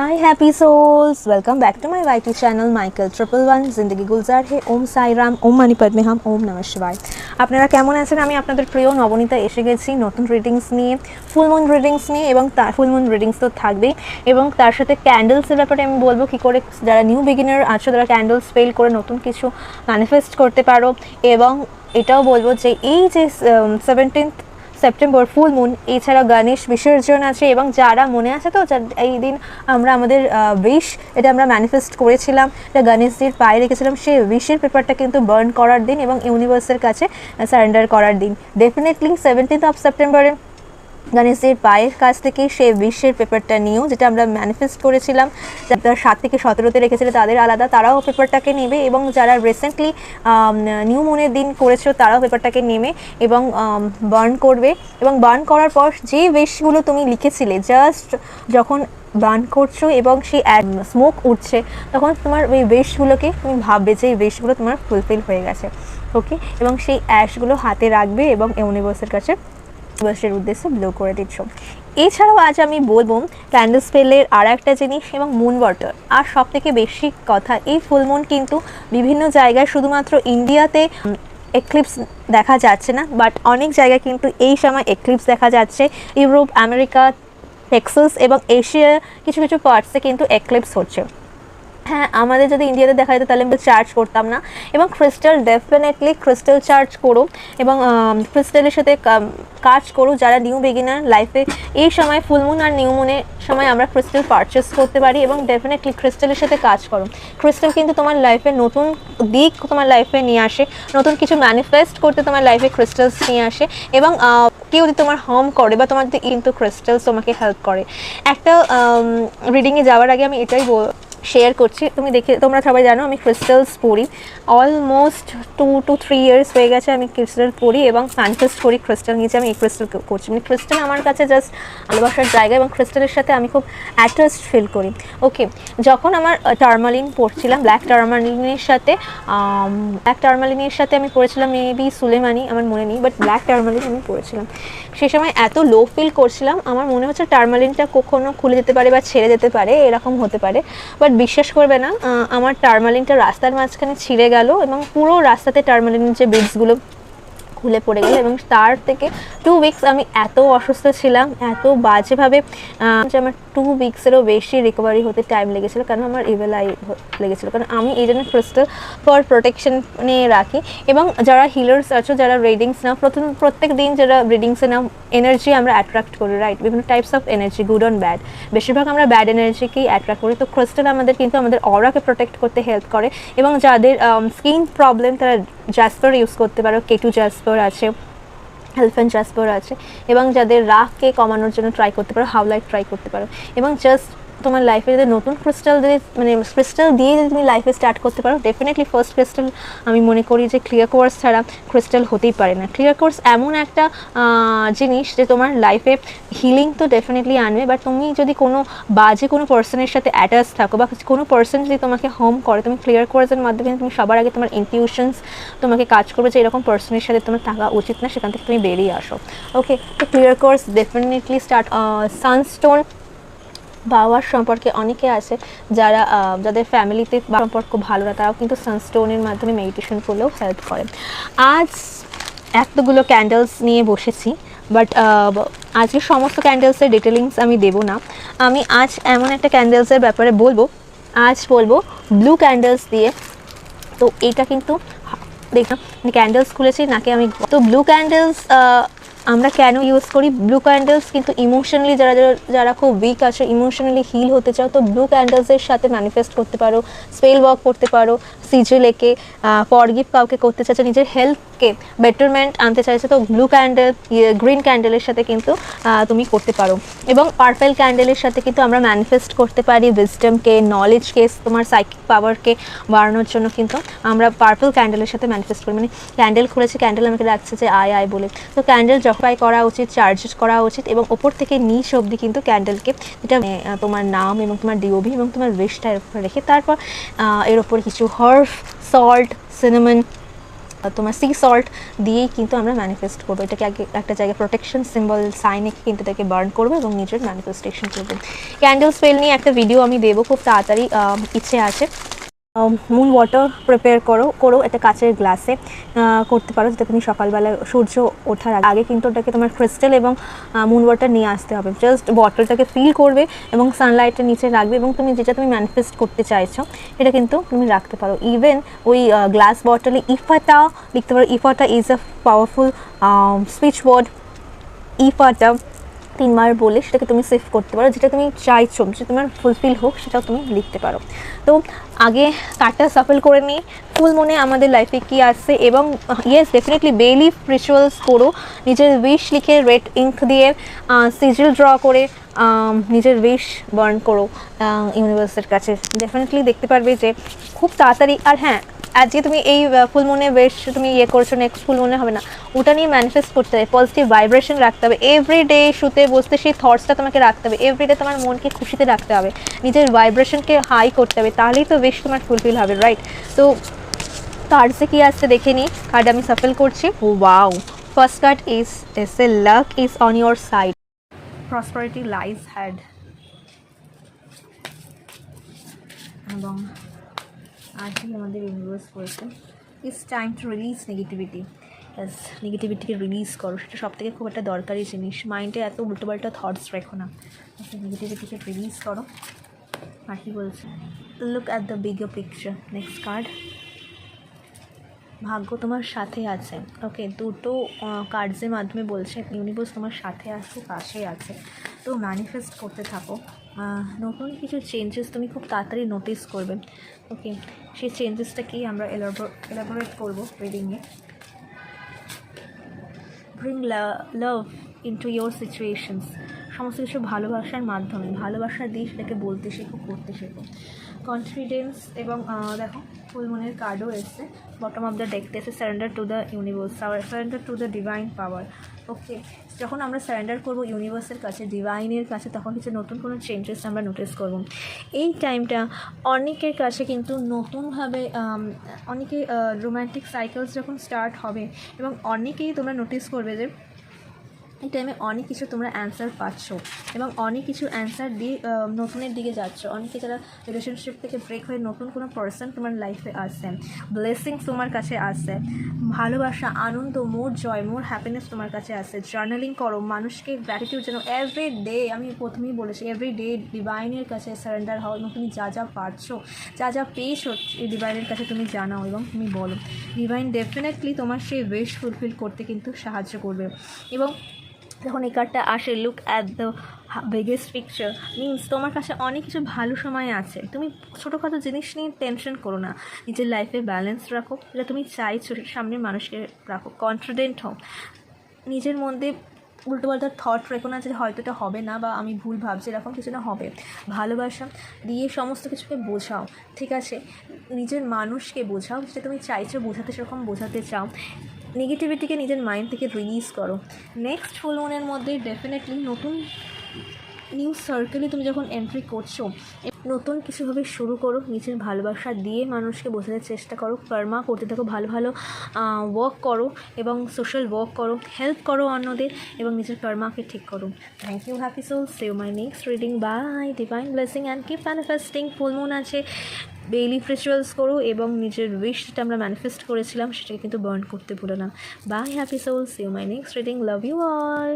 Hi happy souls, welcome back to my YT channel Michael 111 जिंदगी गुलजार है। ओम साई राम, ओम मानी पद्मे हम, ओम नमः शिवाय। আপনারা কেমন আছেন? আমি আপনাদের প্রিয় নবনীতা এসে গেছি নতুন রিডিংস নিয়ে, ফুল মুন রিডিংস নিয়ে, এবং তার ফুল মুন রিডিংস তো থাকবেই, এবং তার সাথে ক্যান্ডেলসের ব্যাপারে আমি বলবো কী করে যারা নিউ বিগিনার আছো তারা ক্যান্ডেলস ফেল করে নতুন কিছু ম্যানিফেস্ট করতে পারো, এবং এটাও বলবো যে এই যে 17th সেপ্টেম্বর ফুল মুন, এছাড়া গণেশ বিসর্জন আছে, এবং যারা মনে আছে তো এই দিন আমরা আমাদের উইশ এটা আমরা ম্যানিফেস্ট করেছিলাম, এটা গণেশজির পায়ে রেখেছিলাম, সেই উইশের পেপারটা কিন্তু বার্ন করার দিন এবং ইউনিভার্সের কাছে সারেন্ডার করার দিন। ডেফিনেটলি 17th অফ সেপ্টেম্বরে গণেশজির পায়ের কাছ থেকে সেই উইশের পেপারটা নিয়েও, যেটা আমরা ম্যানিফেস্ট করেছিলাম, যারা 7 থেকে 17তে রেখেছিল তাদের আলাদা, তারাও পেপারটাকে নেবে, এবং যারা রিসেন্টলি নিউ মুনের দিন করেছো তারাও পেপারটাকে নেবে এবং বার্ন করবে। এবং বার্ন করার পর যে উইশগুলো তুমি লিখেছিলে, জাস্ট যখন বার্ন করছো এবং সেই স্মোক উঠছে, তখন তোমার ওই উইশগুলোকে তুমি ভাববে যে এই উইশগুলো তোমার ফুলফিল হয়ে গেছে, ওকে। এবং সেই অ্যাশগুলো হাতে রাখবে এবং ইউনিভার্সের কাছে ইউনিভার্সের উদ্দেশ্যে ব্লো করে দিচ্ছ। এছাড়াও আজ আমি বলবো ক্যান্ডেল স্পেলের আর একটা জিনিস, এবং মুন ওয়াটার। আর সব থেকে বেশি কথা, এই ফুল মুন কিন্তু বিভিন্ন জায়গায়, শুধুমাত্র ইন্ডিয়াতে এক্লিপস দেখা যাচ্ছে না, বাট অনেক জায়গায় কিন্তু এই সময় এক্লিপস দেখা যাচ্ছে। ইউরোপ, আমেরিকা, টেক্সাস এবং এশিয়ার কিছু কিছু পার্টসে কিন্তু এক্লিপস হচ্ছে। হ্যাঁ, আমাদের যদি ইন্ডিয়াতে দেখা যেত তাহলে আমি চার্জ করতাম না। এবং ক্রিস্টাল, ডেফিনেটলি ক্রিস্টাল চার্জ করো এবং ক্রিস্টালের সাথে কাজ করো যারা নিউ বিগিনার লাইফে। এই সময় ফুল মুন আর নিউ মুনের সময় আমরা ক্রিস্টাল পারচেস করতে পারি, এবং ডেফিনেটলি ক্রিস্টালের সাথে কাজ করো। ক্রিস্টাল কিন্তু তোমার লাইফে নতুন দিক তোমার লাইফে নিয়ে আসে, নতুন কিছু ম্যানিফেস্ট করতে তোমার লাইফে ক্রিস্টালস নিয়ে আসে, এবং কেউ যদি তোমার হার্ম করে বা তোমার কিন্তু ক্রিস্টালস তোমাকে হেল্প করে। একটা রিডিংয়ে যাওয়ার আগে আমি এটাই শেয়ার করছি, তোমরা সবাই জানো আমি ক্রিস্টালস পড়ি, অলমোস্ট 2 to 3 ইয়ার্স হয়ে গেছে আমি ক্রিস্টাল পড়ি এবং ম্যানিফেস্ট করি ক্রিস্টাল নিচে। আমি এই ক্রিস্টাল করছি, মানে ক্রিস্টাল আমার কাছে জাস্ট ভালোবাসার জায়গা, এবং ক্রিস্টালের সাথে আমি খুব অ্যাটাচড ফিল করি, ওকে। যখন আমার টার্মালিন পড়ছিলাম, ব্ল্যাক টার্মালিনের সাথে আমি পড়েছিলাম মেবি সুলেমানি, আমার মনে নেই, বাট ব্ল্যাক টার্মালিন আমি পড়েছিলাম। সেই সময় এত লো ফিল করছিলাম, আমার মনে হচ্ছে টার্মালিনটা কখনো খুলে যেতে পারে বা ছেড়ে যেতে পারে, এরকম হতে পারে। বাট বিশ্বাস করবে না, আমার টার্মালিনটা রাস্তার মাঝখানে ছিঁড়ে গেল, এবং পুরো রাস্তাতে টার্মালিনের যে বিটসগুলো খুলে পড়ে গেল, এবং তার থেকে 2 উইকস আমি এত অসুস্থ ছিলাম, এত বাজেভাবে যে আমার 2 উইকসেরও বেশি রিকভারি হতে টাইম লেগেছিলো, কারণ আমার ইভেল আই লেগেছিলো। কারণ আমি এই জন্য ক্রিস্টাল ফর প্রোটেকশন নিয়ে রাখি। এবং যারা হিলার্স আছো, যারা রিডিংস নাও, প্রত্যেক দিন যারা রিডিংসে নাও, এনার্জি আমরা অ্যাট্রাক্ট করি, রাইট? বিভিন্ন types of energy, good and bad. বেশিরভাগ আমরা ব্যাড এনার্জিকেই অ্যাট্রাক্ট করি। তো ক্রিস্টাল আমাদের কিন্তু আমাদের অরাকে প্রোটেক্ট করতে হেল্প করে, এবং যাদের স্কিন প্রবলেম তারা জাসপার ইউজ করতে পারো, কেটু জাসপার আছে, এলিফ্যান্ট জাসপার আছে, এবং যাদের রাগকে কমানোর জন্য ট্রাই করতে পারো, হাউলাইট ট্রাই করতে পারো। এবং জাস্ট তোমার লাইফে যদি নতুন ক্রিস্টাল দিয়ে, মানে ক্রিস্টাল দিয়ে যদি তুমি লাইফে স্টার্ট করতে পারো, ডেফিনেটলি ফার্স্ট ক্রিস্টাল আমি মনে করি যে ক্লিয়ার কোয়ার্টজ ছাড়া ক্রিস্টাল হতেই পারে না। ক্লিয়ার কোয়ার্টজ এমন একটা জিনিস যে তোমার লাইফে হিলিং তো ডেফিনেটলি আনবে, বাট তুমি যদি কোনো বাজে কোনো পার্সনের সাথে অ্যাটাচ থাকো, বা কোনো পার্সন যদি তোমাকে হার্ম করে, তুমি ক্লিয়ার কোয়ার্টজের মাধ্যমে তুমি সবার আগে তোমার ইনটিউশনস তোমাকে কাজ করবে যে এরকম পার্সনের সাথে তোমার থাকা উচিত না, সেখান থেকে তুমি বেরিয়ে আসো, ওকে। তো clear quartz definitely start. Sunstone বাবার সম্পর্কে অনেকে আছে যারা যাদের ফ্যামিলিতে সম্পর্ক ভালো না, তারাও কিন্তু সানস্টোনের মাধ্যমে মেডিটেশন করলেও হেল্প করে। আজ এতগুলো ক্যান্ডেলস নিয়ে বসেছি, বাট আজকে সমস্ত ক্যান্ডেলসের ডিটেলিংস আমি দেবো না। আমি আজ এমন একটা ক্যান্ডেলসের ব্যাপারে বলবো, ব্লু ক্যান্ডেলস দিয়ে। তো এইটা কিন্তু দেখলাম ক্যান্ডেলস খুলেছি নাকি আমি। তো ব্লু ক্যান্ডেলস আমরা কেন ইউজ করি? ব্লু ক্যান্ডেলস কিন্তু ইমোশনালি যারা খুব উইক আছে, ইমোশনালি হিল হতে চাও, তো ব্লু ক্যান্ডেলসের সাথে ম্যানিফেস্ট করতে পারো, স্পেল ওয়ার্ক করতে পারো, সিজেল এঁকে ফরগিভ কাউকে করতে চাইছে, নিজের হেলথকে বেটারমেন্ট আনতে চাইছে, তো ব্লু ক্যান্ডেল, গ্রিন ক্যান্ডেলের সাথে কিন্তু তুমি করতে পারো। এবং পার্পল ক্যান্ডেলের সাথে কিন্তু আমরা ম্যানিফেস্ট করতে পারি উইজডমকে, নলেজকে, তোমার সাইকিক পাওয়ারকে বাড়ানোর জন্য কিন্তু আমরা পার্পল ক্যান্ডেলের সাথে ম্যানিফেস্ট করি। মানে ক্যান্ডেল খুলেছে, ক্যান্ডেল আমাকে ডাকছে যে আয় আয় বলে। তো ক্যান্ডেল জফাই করা উচিত, চার্জেস করা উচিত, এবং ওপর থেকে নিচ অবধি কিন্তু ক্যান্ডেলকে, যেটা তোমার নাম এবং তোমার ডিওবি এবং তোমার উইশটা এর উপরে রেখে, তারপর এর ওপর কিছু হার্ব, সল্ট, সিনামন তোমার সি সল্ট দিয়েই কিন্তু আমরা ম্যানিফেস্ট করবো। এটাকে আগে একটা জায়গায় প্রোটেকশন সিম্বল সাইনে কিন্তু এটাকে বার্ন করবো এবং নিজের ম্যানিফেস্টেশন করবো। ক্যান্ডেল স্পেল নিয়ে একটা ভিডিও আমি দেবো খুব তাড়াতাড়ি, ইচ্ছে আছে। মুন ওয়াটার প্রিপেয়ার করো একটা কাচের গ্লাসে করতে পারো, যেটা তুমি সকালবেলা সূর্য ওঠার আগে কিন্তু ওটাকে তোমার ক্রিস্টাল এবং মুন ওয়াটার নিয়ে আসতে হবে। জাস্ট বটলটাকে ফিল করবে এবং সানলাইটের নিচে রাখবে এবং তুমি যেটা তুমি ম্যানিফেস্ট করতে চাইছো এটা কিন্তু তুমি রাখতে পারো। ইভেন ওই গ্লাস বটলে ইফাটা লিখতে পারো। ইফাটা is a powerful speech word. ইফাটা 3 বার বলে সেটাকে তুমি সেভ করতে পারো, যেটা তুমি চাইছো যে তোমার ফুলফিল হোক সেটাও তুমি লিখতে পারো। তো আগে কার্ডটা সাফল করে নিই, ফুল মুনে আমাদের লাইফে কী আসছে। এবং ইয়েস, ডেফিনেটলি ডেইলি রিচুয়ালস করো, নিজের উইশ লিখে রেড ইঙ্ক দিয়ে সিজিল ড্র করে নিজের উইশ বার্ন করো ইউনিভার্সের কাছে। ডেফিনেটলি দেখতে পারবে যে খুব তাড়াতাড়ি। আর হ্যাঁ, আজকে তুমি এই ফুল মুনে বেশ তুমি করছো, নেক্সট ফুল মুনে হবে না, ওটা নিয়ে ম্যানিফেস্ট করতে হবে। পজিটিভ ভাইব্রেশন রাখতে হবে। এভরিডে শুতে বসতে সেই থটসটা তোমাকে রাখতে হবে। এভরিডে তোমার মনকে খুশিতে রাখতে হবে, নিজের ভাইব্রেশনকে হাই করতে হবে, তাহলেই তো বেশ তোমার ফুলফিল হবে, রাইট? তো কার্ডসে কী আসছে দেখে নিই। কার্ড আমি সাফল করছি। Wow, first card is a luck is on your side, prosperity lies had. এবং আজকে আমাদের ইউনিভার্স করেছে it's time to release negativity. নেগেটিভিটিকে রিলিজ করো, সেটা সব থেকে খুব একটা দরকারি জিনিস। মাইন্ডে এত উল্টোপাল্টা থটস রেখো না, নেগেটিভিটিকে রিলিজ করো। আর কি বলছে, look at the bigger picture. Next card, ভাগ্য তোমার সাথে আছে। ওকে, দুটো কার্ডসের মাধ্যমে বলছে ইউনিভার্স তোমার সাথে আছে, পাশেই আছে। তো ম্যানিফেস্ট করতে থাকো, নতুন কিছু চেঞ্জেস তুমি খুব তাড়াতাড়ি নোটিস করবে। ওকে, সেই চেঞ্জেসটা কি আমরা এলাবোরেট করবো রিডিংয়ে। Bring love into your situations. সমস্ত কিছু ভালোবাসার মাধ্যমে, ভালোবাসা দিয়ে সেটাকে বলতে শেখো, করতে শেখো। কনফিডেন্স এবং দেখো ফুল মুনের কার্ডও এসছে বটম অফ দ্য ডেকতে এসে surrender to the universe, surrender to the divine power. Okay, যখন আমরা সারেন্ডার করবো ইউনিভার্সের কাছে, ডিভাইনের কাছে, তখন কিছু নতুন কোনো চেঞ্জেস আমরা নোটিস করব। এই টাইমটা অনেকের কাছে কিন্তু নতুনভাবে অনেকে রোম্যান্টিক সাইকেলস যখন স্টার্ট হবে এবং অনেকেই তোমরা নোটিস করবে যে এই টাইমে অনেক কিছু তোমরা অ্যান্সার পাচ্ছ এবং অনেক কিছু অ্যান্সার দিয়ে নতুনের দিকে যাচ্ছ। অনেকে যারা রিলেশনশিপ থেকে ব্রেক হয়ে নতুন কোনো পার্সন তোমার লাইফে আসছে, ব্লেসিংস তোমার কাছে আসছে, ভালোবাসা, আনন্দ, মোর জয়, মোর হ্যাপিনেস তোমার কাছে আসছে। জার্নালিং করো, মানুষকে গ্র্যাটিটিউড জানো এভরি ডে। আমি প্রথমেই বলেছি এভরি ডে ডিভাইনের কাছে সারেন্ডার হও এবং তুমি যা যা পারছো, যা যা পেয়েছো এই ডিভাইনের কাছে তুমি জানাও এবং তুমি বলো। ডিভাইন ডেফিনেটলি তোমার সেই উইশ ফুলফিল করতে কিন্তু সাহায্য করবে। এবং যখন এই কার্ডটা আসে, look at the biggest picture, means তোমার কাছে অনেক কিছু ভালো সময় আছে। তুমি ছোটোখাটো জিনিস নিয়ে টেনশন করো না, নিজের লাইফে ব্যালেন্স রাখো, যেটা তুমি চাইছো সামনের মানুষকে রাখো। কনফিডেন্ট হও, নিজের মধ্যে উল্টোপাল্টা থট রেখো না যে হয়তো এটা হবে না বা আমি ভুল ভাবছি, এরকম কিছু না হবে। ভালোবাসা দিয়ে সমস্ত কিছুকে বোঝাও, ঠিক আছে? নিজের মানুষকে বোঝাও, যেটা তুমি চাইছো বোঝাতে, সেরকম বোঝাতে চাও। নেগেটিভিটিকে নিজের মাইন্ড থেকে রিলিজ করো। নেক্সট ফুল মুনের মধ্যে ডেফিনেটলি নতুন নিউ সার্কেলে তুমি যখন এন্ট্রি করছো, নতুন কিছুভাবে শুরু করো। নিজের ভালোবাসা দিয়ে মানুষকে বোঝাতে চেষ্টা করো, কর্মা করতে থাকো, ভালো ভালো ওয়ার্ক করো এবং সোশ্যাল ওয়ার্ক করো, হেল্প করো অন্যদের এবং নিজের কর্মাকে ঠিক করো। Thank you happy soul, see you my next reading. Bye, divine blessing and keep manifesting. Full moon আছে, ডেইলি রিচুয়ালস করো এবং নিজের উইশ যেটা আমরা ম্যানিফেস্ট করেছিলাম সেটাকে কিন্তু বার্ন করতে ভুলো না। Bye happy soul, see you my next reading. Love you all.